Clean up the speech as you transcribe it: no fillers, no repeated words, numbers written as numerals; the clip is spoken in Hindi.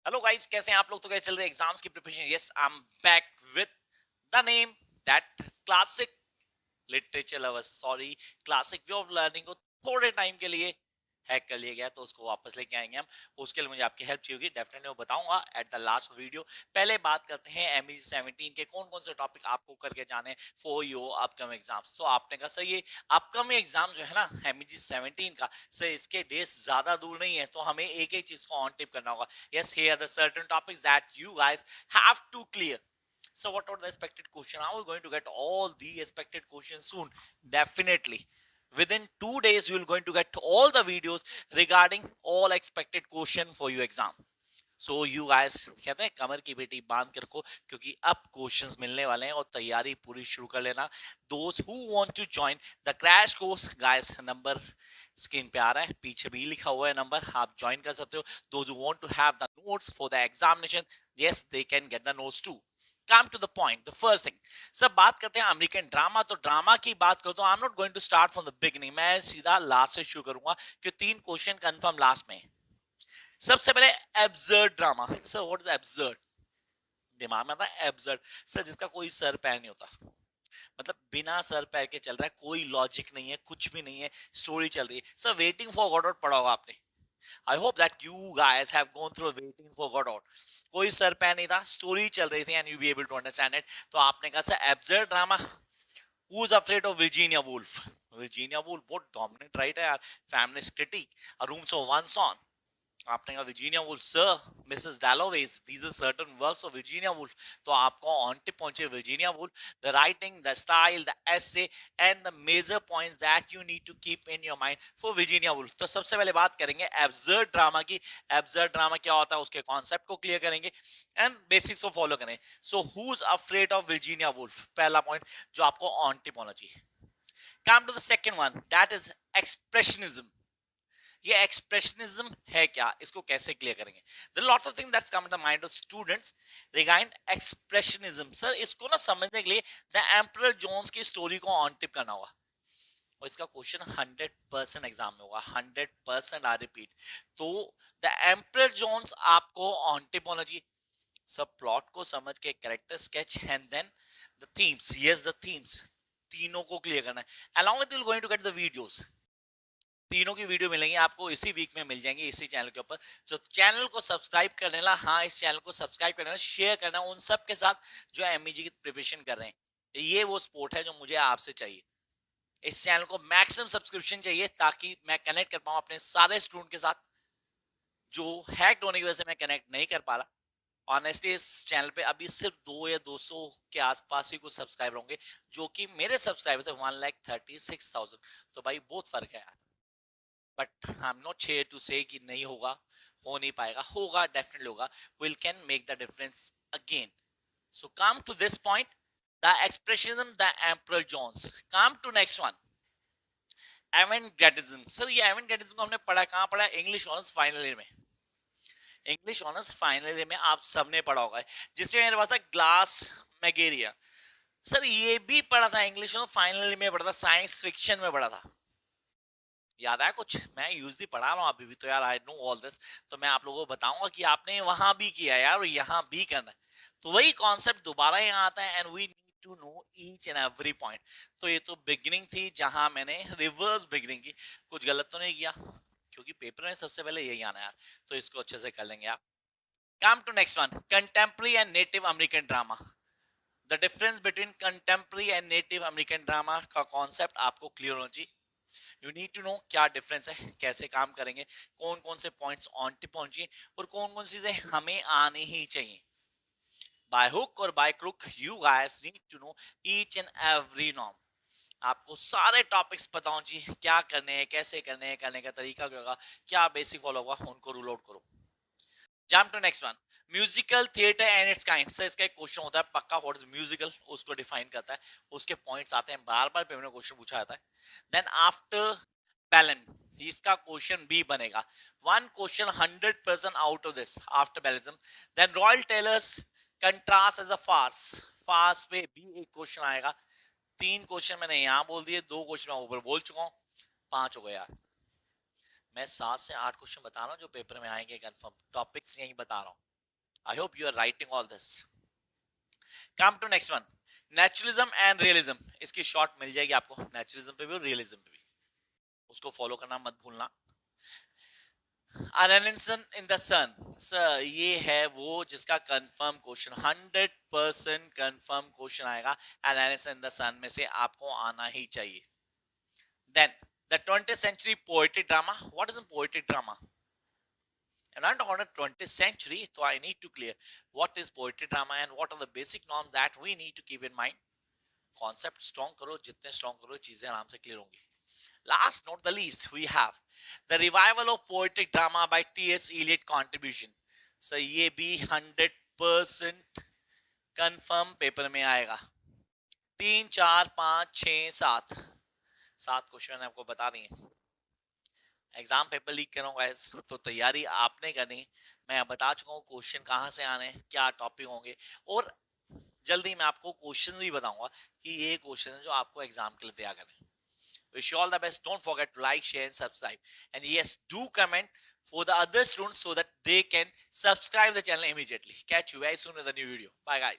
हेलो गाइस, कैसे हैं आप लोग? तो कैसे चल रहे एग्जाम्स की preparation? Yes, I am back with the name that classic literature lovers, sorry, classic way of learning को थोड़े टाइम के लिए हैक कर लिया गया, तो उसको वापस लेके आएंगे हम। उसके लिए मुझे आपकी हेल्प चाहिए होगी, डेफिनेटली मैं बताऊंगा एट द लास्ट वीडियो। पहले बात करते हैं एमईजी 17 के कौन कौन से टॉपिक आपको करके जाने फॉर योर अपकमिंग एग्जाम्स। तो आपने कहा सर, ये अपकमिंग एग्जाम जो है ना एमईजी 17 का, सर इसके डेज ज्यादा दूर नहीं है, तो हमें एक एक चीज को ऑन टिप करना होगा। Yes, here are the certain topics that you guys have to clear. So what are the expected question? Are we going to get all the expected questions soon? Definitely. Within 2 days, you will going to get all the videos regarding all expected question for your exam. So you guys, कहते हैं कमर की बेटी बांध के रखो, क्योंकि अब क्वेश्चंस मिलने वाले हैं और तैयारी पूरी शुरू कर लेना. Those who want to join the crash course, guys, number screen पे आ रहा है, पीछे भी लिखा हुआ है नंबर, आप ज्वाइन कर सकते हो. Those who want to have the notes for the examination, yes, they can get the notes too. Come to the point. The first thing, सब बात करते हैं अमेरिकन ड्रामा. तो ड्रामा की बात करो तो I am not going to start from the beginning, मैं सीधा लास्ट से शुरू करूंगा, कि 3 क्वेश्चन कंफर्म लास्ट में. सबसे पहले absurd drama. Sir what is absurd? दिमाग में आता है एब्सर्ड, सर जिसका कोई सर पैर नहीं होता, मतलब बिना सर पैर के चल रहा है, कोई लॉजिक नहीं है, कुछ भी नहीं है, स्टोरी चल रही है. सर वेटिंग फॉर गॉडॉट पढ़ा होगा आपने. I hope that you guys have gone through waiting for Godot. कोई सर पैर नहीं था, स्टोरी चल रही थी, and you be able to understand it. तो आपने कहा sir absurd drama. Who is afraid of Virginia Woolf? Virginia Woolf बहुत डोमिनेंट राइटर यार, feminist critic, a rooms of one own. आपने कहा Virginia Woolf, sir Mrs Dalloways, these are certain works of Virginia Woolf. तो आपको ऑन टिप पहुंचे Virginia Woolf, the writing, the style, the essay and the major points that you need to keep in your mind for Virginia Woolf. तो सबसे पहले बात करेंगे एब्सर्ड ड्रामा की. एब्सर्ड ड्रामा क्या होता है, उसके कॉन्सेप्ट को क्लियर करेंगे एंड बेसिक्स को फॉलो करें. So who is afraid of Virginia Woolf, पहला पॉइंट जो आपको ऑन टिप होना चाहिए. Come to the second one, that is expressionism. ये एक्सप्रेशनिज्म है क्या, इसको कैसे क्लियर करेंगे? There lots of things that's come in the mind of students regarding expressionism. Sir इसको ना समझने के लिए द एम्परर जोन्स की स्टोरी को ऑन टिप करना होगा, और इसका क्वेश्चन 100% एग्जाम में होगा, 100%. I repeat. तो द एम्परर जोन्स आपको ऑन टिप होना चाहिए. सब प्लॉट को समझ के character sketch and then the themes. Yes, the themes तीनों को क्लियर करना है. along with you will going to get the videos. तीनों की वीडियो मिलेंगी आपको, इसी वीक में मिल जाएंगी इसी चैनल के ऊपर. तो चैनल को सब्सक्राइब कर लेना. हाँ, इस चैनल को सब्सक्राइब कर लेना, शेयर करना उन सब के साथ जो एमईजी की प्रिपरेशन कर रहे हैं. ये वो सपोर्ट है जो मुझे आपसे चाहिए. इस चैनल को मैक्सिमम सब्सक्रिप्शन चाहिए, ताकि मैं कनेक्ट कर पाऊं अपने सारे स्टूडेंट के साथ, जो हैक्ड होने की वजह से मैं कनेक्ट नहीं कर पा रहा. ऑनेस्टली इस चैनल पे अभी सिर्फ 2 या 200 के आसपास ही कुछ सब्सक्राइबर होंगे, जो कि मेरे सब्सक्राइबर है 1,36,000. तो भाई बहुत फर्क है यार. But I am not here to say कि नहीं होगा, हो नहीं पाएगा, होगा, डेफिनेटली होगा. Will can make the difference again. So come to this point, the expressionism, the emperor Jones. Come to next one, evangelism. Sir ये एवेंगेटिज्म को हमने पढ़ा कहाँ पढ़ा? इंग्लिश ऑनर्स फाइनल ईयर में. इंग्लिश ऑनर्स फाइनल ईयर में आप सबने पढ़ा होगा, जिसमें मेरे पास था ग्लास मैगेरिया. सर ये भी पढ़ा था इंग्लिश ऑनर्स फाइनल ईयर में, पढ़ा था, साइंस फिक्शन में पढ़ा था. याद आया कुछ? मैं यूजली पढ़ा रहा हूँ अभी भी, तो यार आई नो ऑल दिस. तो मैं आप लोगों को बताऊंगा कि आपने वहां भी किया यार, और यहाँ भी करना है. तो वही कॉन्सेप्ट दोबारा यहाँ आता है, and we need to know each and every point. तो ये तो बिगिनिंग थी, जहां मैंने रिवर्स बिगिनिंग की. कुछ गलत तो नहीं किया, क्योंकि पेपर में सबसे पहले यही आना है यार. तो इसको अच्छे से कर लेंगे आप. Come to next one, contemporary and native American drama. The difference between contemporary and native American drama का कॉन्सेप्ट आपको क्लियर होना चाहिए. यू नीड टू नो क्या डिफरेंस है, कैसे काम करेंगे, कौन कौन से पॉइंट्स ऑन टिप पहुंचिए, और कौन कौन सी चीजें हमें आनी ही चाहिए. बाय हुक और by crook you guys need to know each and every norm. आपको सारे टॉपिक्स पता होने चाहिए, क्या करने हैं, कैसे करने हैं, करने का तरीका क्या होगा, क्या बेसिक फॉलो होगा, उनको रूल आउट करो. Jump to next one, musical theatre and its kind. Sir इसका एक क्वेश्चन होता है पक्का, व्हाट इज म्यूजिकल, उसको डिफाइन करता है, उसके पॉइंट्स आते हैं, बार बार पेपर में क्वेश्चन पूछा जाता है. देन आफ्टर बैलन, इसका क्वेश्चन भी बनेगा. One question 100% out of this after ballism. Then royal tailors contrast as a farce. Farce पे भी एक क्वेश्चन आएगा. 3 क्वेश्चन मैंने यहाँ बोल दिए, 2 क्वेश्चन मैं ऊपर बोल चुका हूँ, 5 हो गए यार. मैं 7 से 8 क्वेश्चन बता रहा हूँ जो पेपर में आएंगे कंफर्म, टॉपिक्स यही बता रहा हूँ. I hope you are writing all this. Come to next one. Naturalism and realism, इसकी शॉर्ट मिल जाएगी आपको, नेचुरलिज्म पे भी और रियलिज्म पे भी, उसको फॉलो करना मत भूलना. Annihilation in the sun, sir ये है वो जिसका कंफर्म क्वेश्चन, 100% कंफर्म क्वेश्चन आएगा. Annihilation in the sun में से आपको आना ही चाहिए. Then the 20th century poetic drama. What is a poetic drama? And I'm talking about 20th century, so I need to clear what is poetry drama and what are the basic norms that we need to keep in mind. Concept strong करो, जितने strong करो चीजें आराम से clear होंगी. Last not the least, we have the revival of poetic drama by T.S. Eliot contribution. So ये भी 100% confirm paper में आएगा. 3, 4, 5, 6, 7 क्वेश्चन आपको बता देंगे. एग्जाम पेपर लीक कर रहा हूँ गाइस, तो तैयारी आपने करनी. मैं बता चुका हूँ क्वेश्चन कहाँ से आने, क्या टॉपिक होंगे, और जल्दी मैं आपको क्वेश्चन भी बताऊंगा कि ये क्वेश्चन जो आपको एग्जाम के लिए तैयार करें. Wish you all the best. Don't forget to like, share, and subscribe. And yes, do comment for the other students so that they can subscribe the channel immediately. Catch you very soon with a new video. Bye, guys.